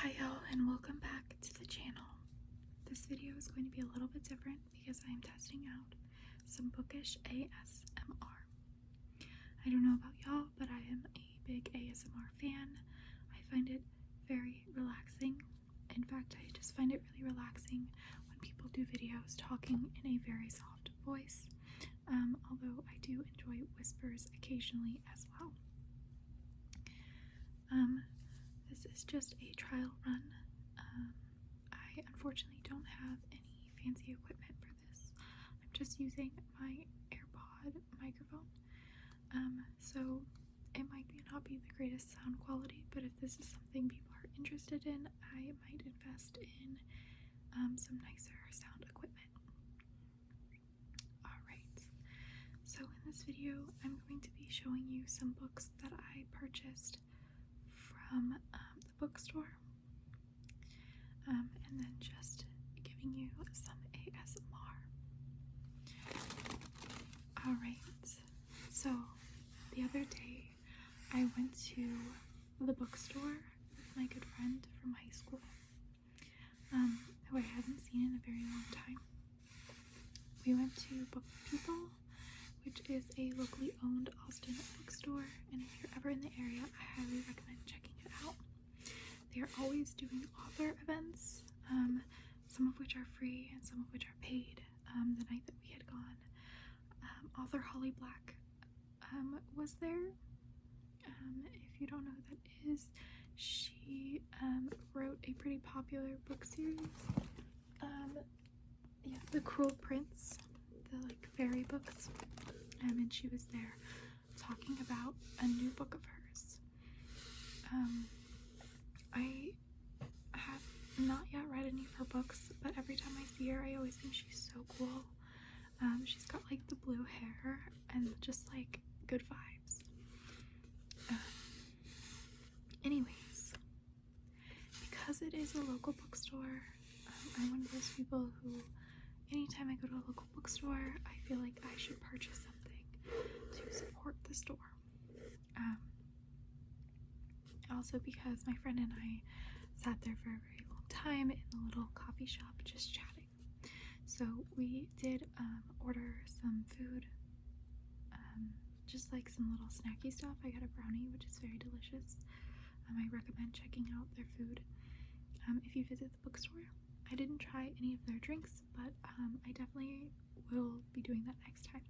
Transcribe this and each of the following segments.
Hi y'all, and welcome back to the channel. This video is going to be a little bit different because I am testing out some bookish ASMR. I don't know about y'all, but I am a big ASMR fan. I find it very relaxing. In fact, I just find it really relaxing when people do videos talking in a very soft voice, although I do enjoy whispers occasionally as well. This is just a trial run. I unfortunately don't have any fancy equipment for this. I'm just using my AirPod microphone. So it might not be the greatest sound quality, but if this is something people are interested in, I might invest in some nicer sound equipment. Alright, so in this video, I'm going to be showing you some books that I purchased from the bookstore, and then just giving you some ASMR. Alright, so the other day I went to the bookstore with my good friend from high school, who I hadn't seen in a very long time. We went to Book People, which is a locally owned Austin bookstore, and if you're ever in the area, I highly recommend checking it out. They are always doing author events, some of which are free and some of which are paid. The night that we had gone, author Holly Black was there. If you don't know who that is, she wrote a pretty popular book series. Yeah, The Cruel Prince, the fairy books, and she was there talking about a new book of hers. I have not yet read any of her books, but every time I see her, I always think she's so cool. She's got the blue hair and just good vibes. Anyways, because it is a local bookstore, I'm one of those people who, anytime I go to a local bookstore, I feel like I should purchase something to support the store. Also because my friend and I sat there for a very long time in the little coffee shop just chatting. So we did order some food, just some little snacky stuff. I got a brownie, which is very delicious. I recommend checking out their food if you visit the bookstore. I didn't try any of their drinks, but I definitely will be doing that next time.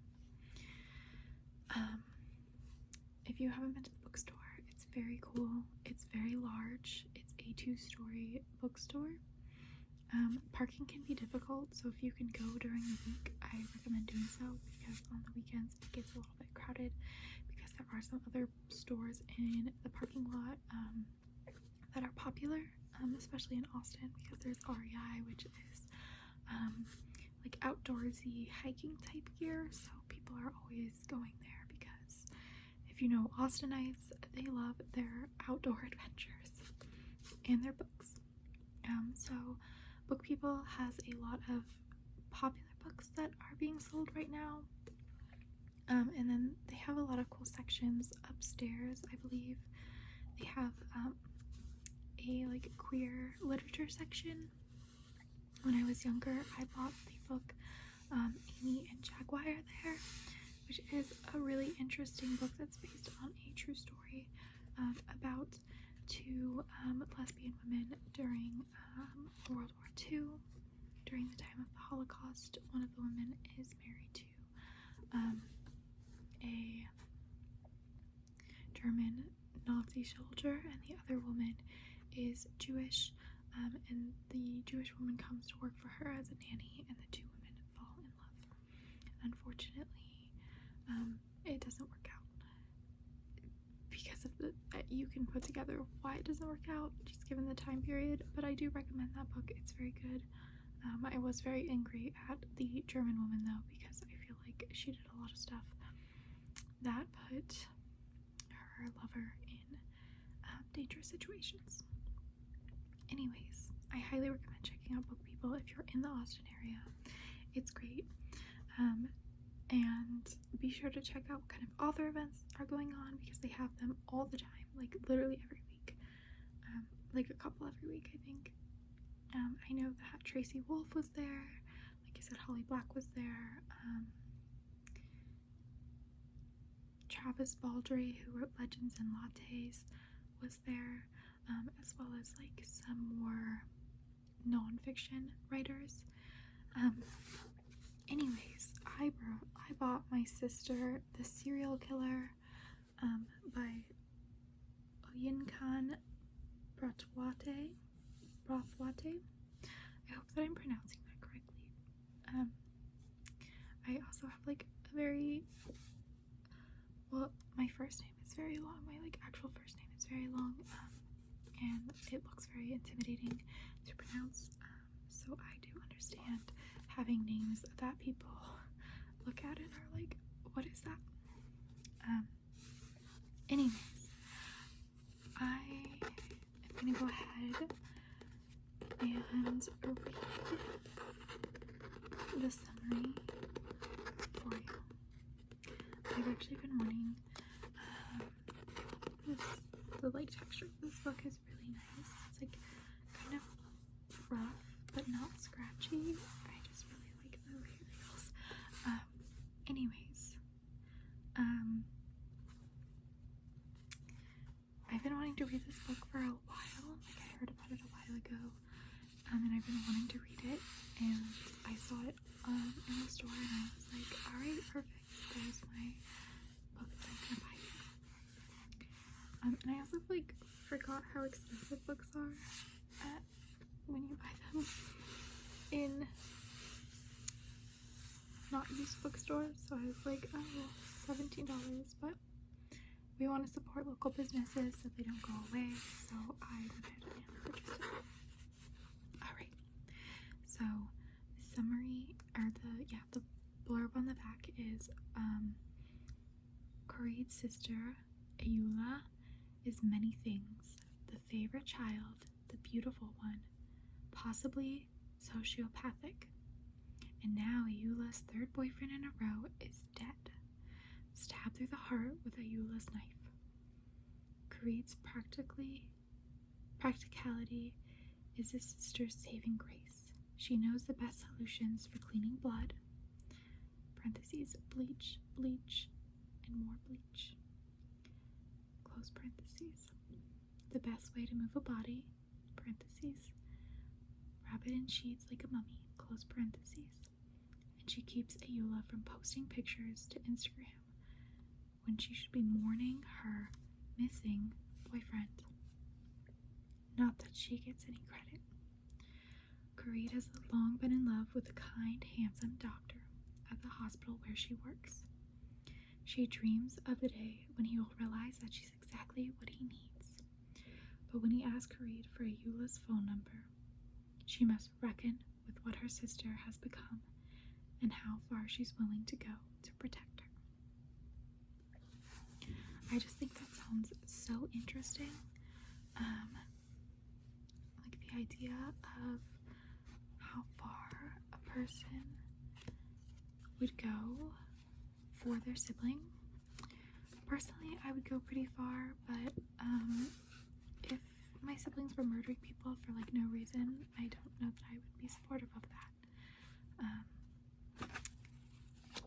If you haven't been to the bookstore, it's very cool. It's very large. It's a 2-story bookstore. Parking can be difficult, so if you can go during the week, I recommend doing so, because on the weekends it gets a little bit crowded because there are some other stores in the parking lot that are popular, especially in Austin, because there's REI, which is outdoorsy hiking type gear, so people are always going there because if you know Austinites, they love their outdoor adventures and their books. So Book People has a lot of popular books that are being sold right now, and then they have a lot of cool sections upstairs. I believe they have a queer literature section. When I was younger, I bought the book Amy and Jaguar there, which is a really interesting book that's based on a true story about 2 lesbian women during World War II. During the time of the Holocaust, one of the women is married to a German Nazi soldier, and the other woman is Jewish, and the Jewish woman comes to work for her as a nanny, and the 2 women fall in love. Unfortunately, it doesn't work out because of you can put together why it doesn't work out just given the time period, but I do recommend that book. It's very good. I was very angry at the German woman though, because I feel like she did a lot of stuff that put her lover in dangerous situations. Anyways, I highly recommend checking out Book People if you're in the Austin area. It's great. And be sure to check out what kind of author events are going on, because they have them all the time, literally every week. like a couple every week, I think. I know that Tracy Wolf was there. Like I said, Holly Black was there. Travis Baldry, who wrote Legends and Lattes, was there, as well as like some more non-fiction writers. Anyways, I bought my sister The Serial Killer by Oyinkan Braithwaite. I hope that I'm pronouncing that correctly. I also have like a very, well, my first name is very long. My like actual first name is very long, and it looks very intimidating to pronounce. So I do understand having names that people look at and are like, what is that? Anyways, I am gonna go ahead and read the summary for you. I've actually been wanting the like texture of this book is really nice. It's like kind of rough but not scratchy. I just really like the way it feels. Anyways, I've been wanting to read this book for a while. Like I heard about it a while ago, and I've been wanting to read it, and I saw it in the store, and I was like, alright, perfect, there's my book that I'm gonna buy. And I also like forgot how expensive books are when you buy them in not used bookstores. So I was like, oh, $17, but we want to support local businesses so they don't go away, so I went ahead and purchased it. Alright, so the summary, or the blurb on the back is, Coreid's sister, Ayula, is many things. The favorite child, the beautiful one, possibly sociopathic. And now Ayula's third boyfriend in a row is dead, stabbed through the heart with Ayula's knife. Coreid's practicality is his sister's saving grace. She knows the best solutions for cleaning blood, parentheses, bleach, and more bleach, close parentheses. The best way to move a body, parentheses, wrap it in sheets like a mummy, close parentheses. And she keeps Ayula from posting pictures to Instagram when she should be mourning her missing boyfriend. Not that she gets any credit. Coreid has long been in love with a kind, handsome doctor at the hospital where she works. She dreams of the day when he will realize that she's exactly what he needs. But when he asks Coreid for Ayula's phone number, she must reckon with what her sister has become and how far she's willing to go to protect her. I just think that sounds so interesting. Like the idea of how far a person would go for their sibling. Personally, I would go pretty far, but if my siblings were murdering people for like no reason, I don't know that I would be supportive of that.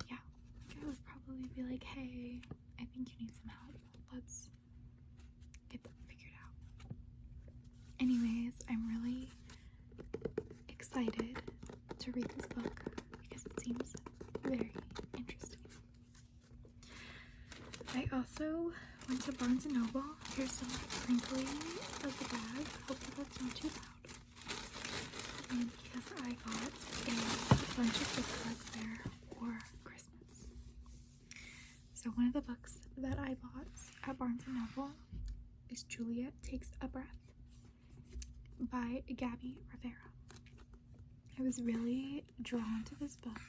Yeah, like I would probably be like, hey, I think you need some help. Let's get that figured out. Anyways, I'm really excited to read this book because it seems very interesting. I also went to Barnes & Noble. Here's some crinkling of the bag. Hopefully that's not too loud. And because I got a bunch of book cards there for Christmas. So one of the books that I bought at Barnes & Noble is Juliet Takes a Breath by Gabby Rivera. I was really drawn to this book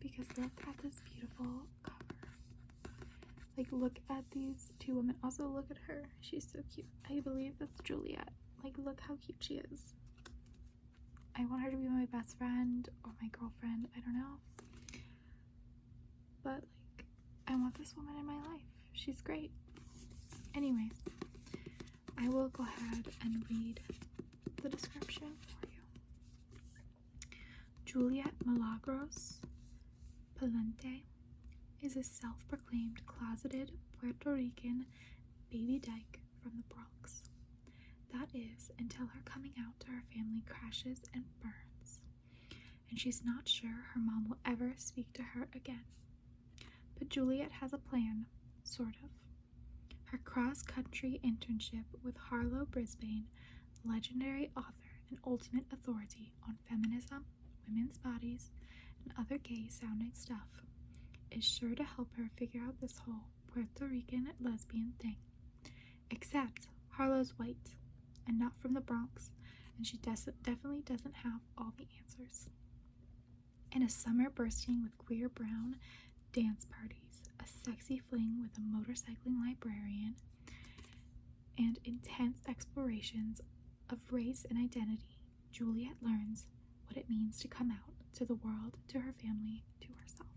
because look at this beautiful cover. Like, look at these two women. Also, look at her. She's so cute. I believe that's Juliet. Like, look how cute she is. I want her to be my best friend or my girlfriend. I don't know. But, like, I want this woman in my life. She's great. Anyways, I will go ahead and read Juliet Milagros Palente is a self-proclaimed closeted Puerto Rican baby dyke from the Bronx. That is, until her coming out to her family crashes and burns, and she's not sure her mom will ever speak to her again. But Juliet has a plan, sort of. Her cross-country internship with Harlow Brisbane, legendary author and ultimate authority on feminism, women's bodies, and other gay-sounding stuff, is sure to help her figure out this whole Puerto Rican lesbian thing. Except Harlow's white and not from the Bronx, and she definitely doesn't have all the answers. In a summer bursting with queer brown dance parties, a sexy fling with a motorcycling librarian, and intense explorations of race and identity, Juliet learns what it means to come out to the world, to her family, to herself.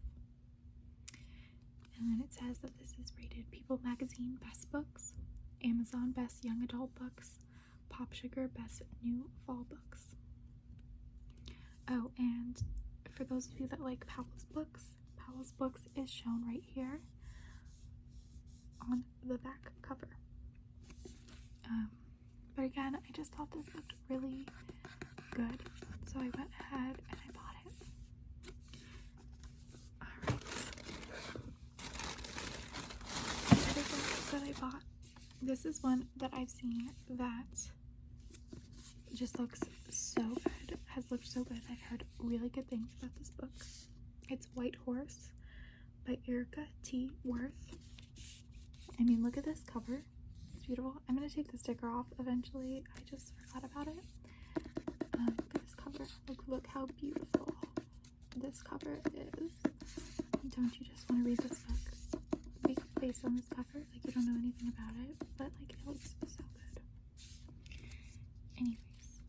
And then it says that this is rated People Magazine Best Books, Amazon Best Young Adult Books, Pop Sugar Best New Fall Books. Oh, and for those of you that like Powell's Books is shown right here on the back cover. But again, I just thought this looked really good, so I went ahead and I bought it. Alright. Other books that I bought. This is one that I've seen that just looks so good, has looked so good. I've heard really good things about this book. It's White Horse by Erika T. Worth. I mean, look at this cover. It's beautiful. I'm going to take the sticker off eventually. I just forgot about it. Look at this cover. Look how beautiful this cover is. Don't you just want to read this book? Based on this cover, like you don't know anything about it, but like it looks so good. Anyways,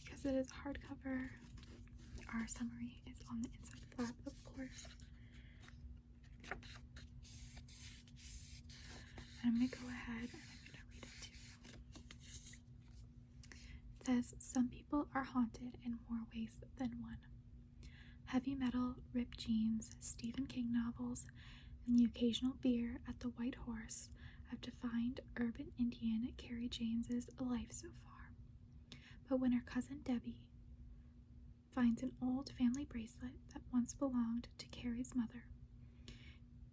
because it is hardcover, our summary is on the inside flap, of course. And I'm gonna go ahead and I'm gonna read it to you. It says, some people are haunted in more ways than one. Heavy metal, ripped jeans, Stephen King novels, and the occasional beer at the White Horse have defined urban Indian Carrie James's life so far. But when her cousin Debbie finds an old family bracelet that once belonged to Carrie's mother,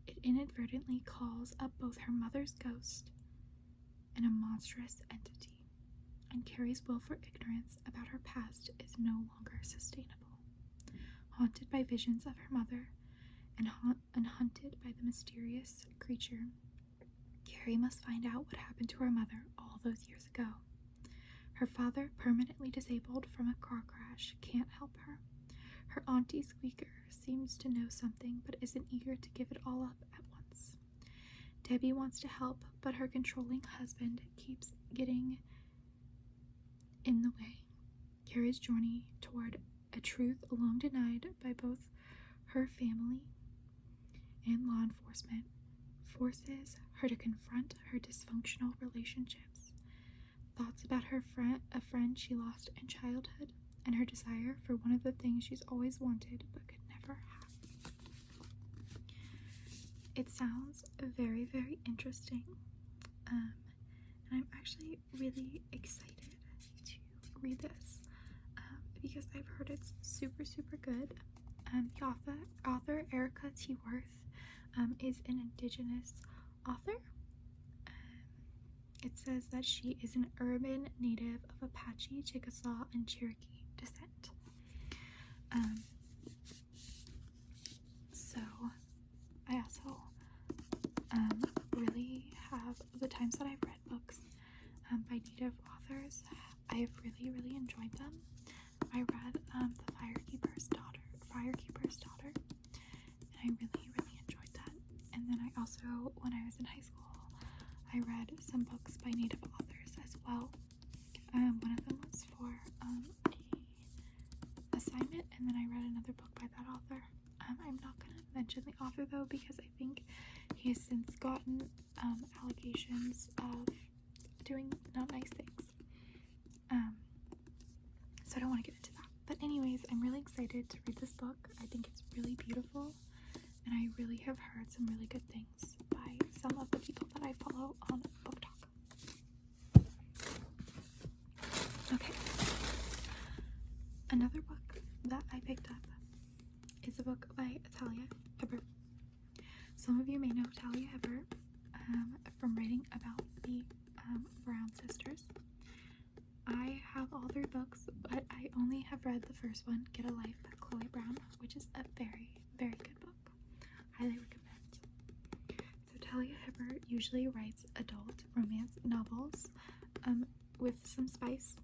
it inadvertently calls up both her mother's ghost and a monstrous entity, and Carrie's will for ignorance about her past is no longer sustainable. Haunted by visions of her mother, and hunted by the mysterious creature, Carrie must find out what happened to her mother all those years ago. Her father, permanently disabled from a car crash, can't help her. Her auntie Squeaker seems to know something but isn't eager to give it all up at once. Debbie wants to help, but her controlling husband keeps getting in the way. Carrie's journey toward a truth long denied by both her family and law enforcement forces her to confront her dysfunctional relationships, thoughts about a friend she lost in childhood, and her desire for one of the things she's always wanted but could never have. It sounds very, very interesting, and I'm actually really excited to read this because I've heard it's super, super good. The author Erika T. Worth is an Indigenous author. It says that she is an urban native of Apache, Chickasaw, and Cherokee descent. So I also really have, the times that I've read books by Native authors, I have really, really enjoyed them. I read The Firekeeper's Daughter, and I really, really enjoyed that. And then I also, when I was in high school, I read some books by Native authors as well. One of them was for a assignment, and then I read another book by that author. I'm not going to mention the author though, because I think he has since gotten allegations of doing not nice things. So I don't want to get into that. But anyways, anyways, I'm really excited to read this book. I think it's really beautiful, and I really have heard some really good things by some of the people that I follow on Book Talk. Okay. Another book that I picked up is a book by Talia Hibbert. Some of you may know Talia Hibbert from writing about the Brown sisters. I have all 3 books, but I only have read the first one, Get a Life, Chloe Brown, which is a very, very good book. Highly recommend. So Talia Hibbert usually writes adult romance novels with some spice.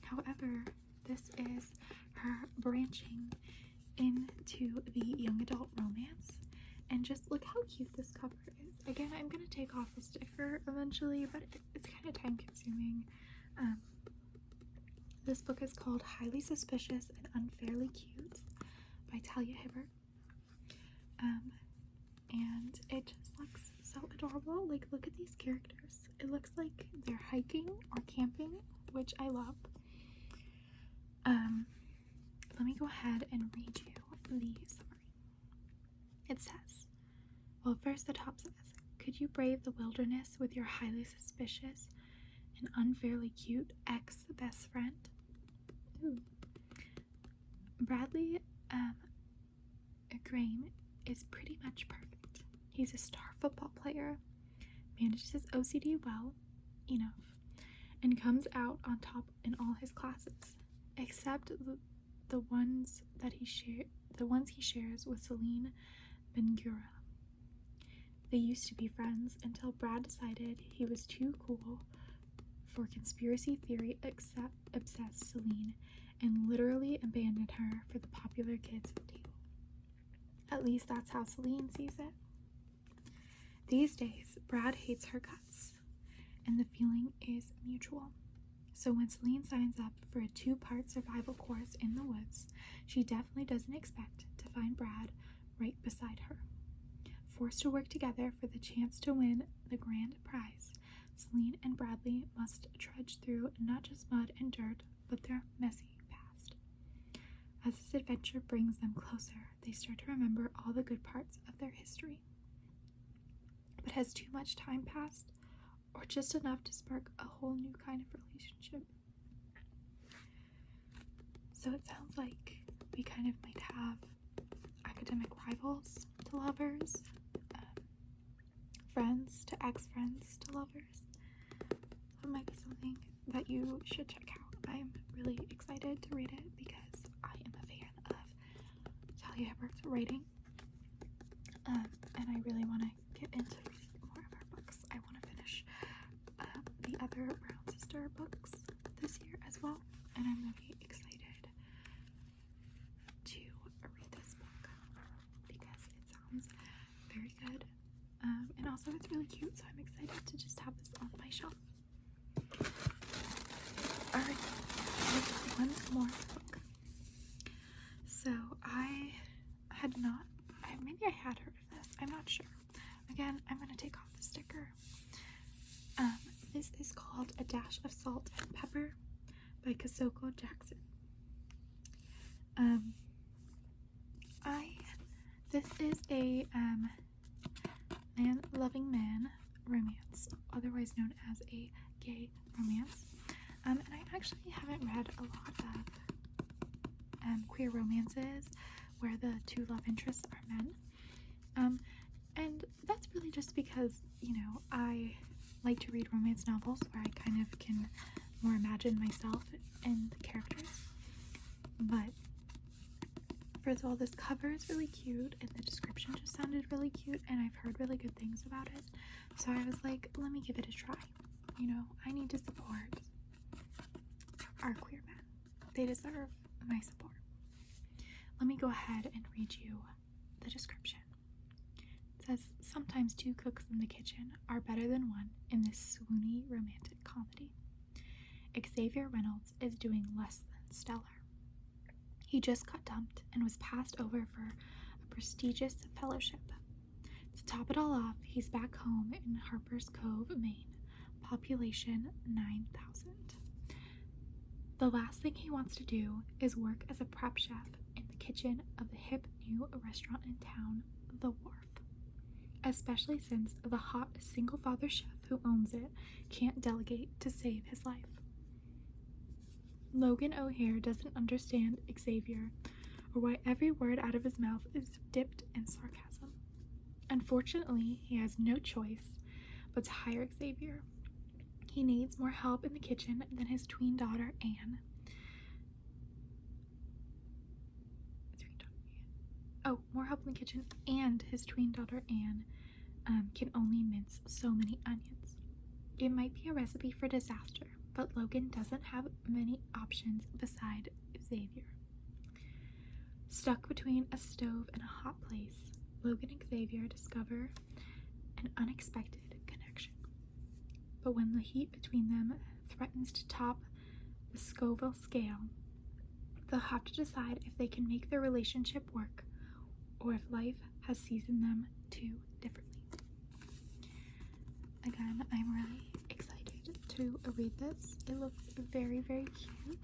However, this is her branching into the young adult romance. And just look how cute this cover is. Again, I'm going to take off the sticker eventually, but it's kind of time consuming. This book is called Highly Suspicious and Unfairly Cute by Talia Hibbert. And it just looks so adorable. Like, look at these characters. It looks like they're hiking or camping, which I love. Let me go ahead and read you the summary. It says, well, first the top says, could you brave the wilderness with your highly suspicious and unfairly cute ex-best friend? Ooh. Bradley Graham is pretty much perfect. He's a star football player, manages his OCD well enough, and comes out on top in all his classes, except the ones he shares with Celine Bengura. They used to be friends until Brad decided he was too cool for conspiracy theory obsessed Celine and literally abandoned her for the popular kids at table. At least that's how Celine sees it. These days, Brad hates her guts, and the feeling is mutual. So when Celine signs up for a 2-part survival course in the woods, she definitely doesn't expect to find Brad right beside her. Forced to work together for the chance to win the grand prize, Celine and Bradley must trudge through not just mud and dirt, but their messy past. As this adventure brings them closer, they start to remember all the good parts of their history. But has too much time passed, or just enough to spark a whole new kind of relationship? So it sounds like we kind of might have academic rivals to lovers, friends to ex-friends to lovers. That might be something that you should check out. I'm really excited to read it because I am a fan of Talia Hibbert's writing, and I really want to get into reading more of her books. I want to finish the other Brown Sister books this year as well, and I'm really excited to read this book because it sounds very good, and also it's really cute, so I'm excited to just have this on my shelf. Alright, one more book. So maybe I had heard of this, I'm not sure. Again, I'm going to take off the sticker. This is called A Dash of Salt and Pepper by Kosoko Jackson. This is a man-loving man romance, otherwise known as a gay romance. And I actually haven't read a lot of queer romances where the 2 love interests are men. And that's really just because, you know, I like to read romance novels where I kind of can more imagine myself and the characters. But first of all, this cover is really cute and the description just sounded really cute, and I've heard really good things about it. So I was like, let me give it a try. You know, I need to support our queer men. They deserve my support. Let me go ahead and read you the description. It says, sometimes 2 cooks in the kitchen are better than 1 in this swoony romantic comedy. Xavier Reynolds is doing less than stellar. He just got dumped and was passed over for a prestigious fellowship. To top it all off, he's back home in Harper's Cove, Maine, population 9,000. The last thing he wants to do is work as a prep chef in the kitchen of the hip new restaurant in town, The Wharf, especially since the hot single father chef who owns it can't delegate to save his life. Logan O'Hare doesn't understand Xavier, or why every word out of his mouth is dipped in sarcasm. Unfortunately, he has no choice but to hire Xavier. He needs more help in the kitchen than his tween daughter, Anne. More help in the kitchen, and his tween daughter, Anne, can only mince so many onions. It might be a recipe for disaster, but Logan doesn't have many options beside Xavier. Stuck between a stove and a hot place, Logan and Xavier discover an unexpected connection. But when the heat between them threatens to top the Scoville scale, they'll have to decide if they can make their relationship work or if life has seasoned them too differently. Again, I'm really excited to read this. It looks very, very cute.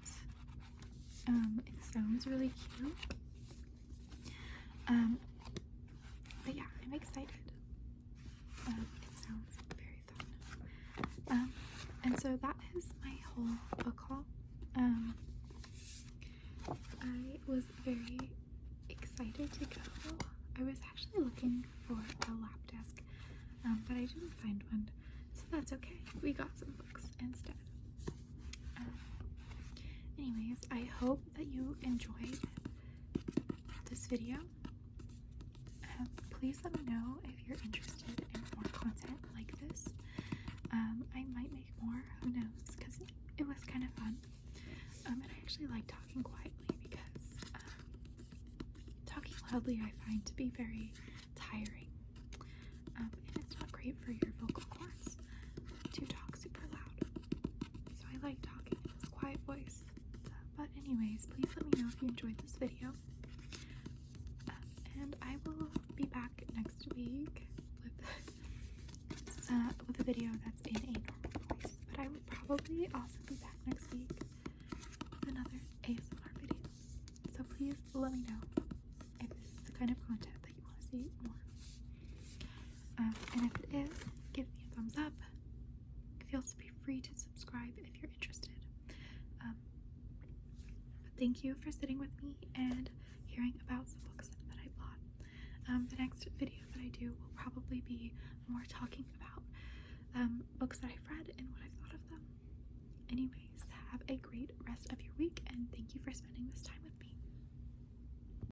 It sounds really cute. But yeah, I'm excited. It sounds very fun. And so that is my whole book haul. I was very excited to go. I was actually looking for a lap desk, but I didn't find one, so that's okay. We got some books instead. Anyways, I hope that you enjoyed this video. Please let me know if you're interested in more content like this. I might make more, who knows, because it was kind of fun. And I actually like talking quietly because talking loudly I find to be very tiring. And it's not great for your vocal cords to talk super loud. So I like talking in this quiet voice. But anyways, please let me know if you enjoyed this video. And I will be back next week with a video that's in a normal voice. But I will probably also be back next week with another ASMR video. So please let me know if this is the kind of content that you want to see more. And if it is, give me a thumbs up. Feel free to subscribe if you're interested. But thank you for sitting with me and hearing about some books that I bought. The next video that I do will probably be more talking about books that I've read and what I've thought of them. Anyways, have a great rest of your week, and thank you for spending this time with me.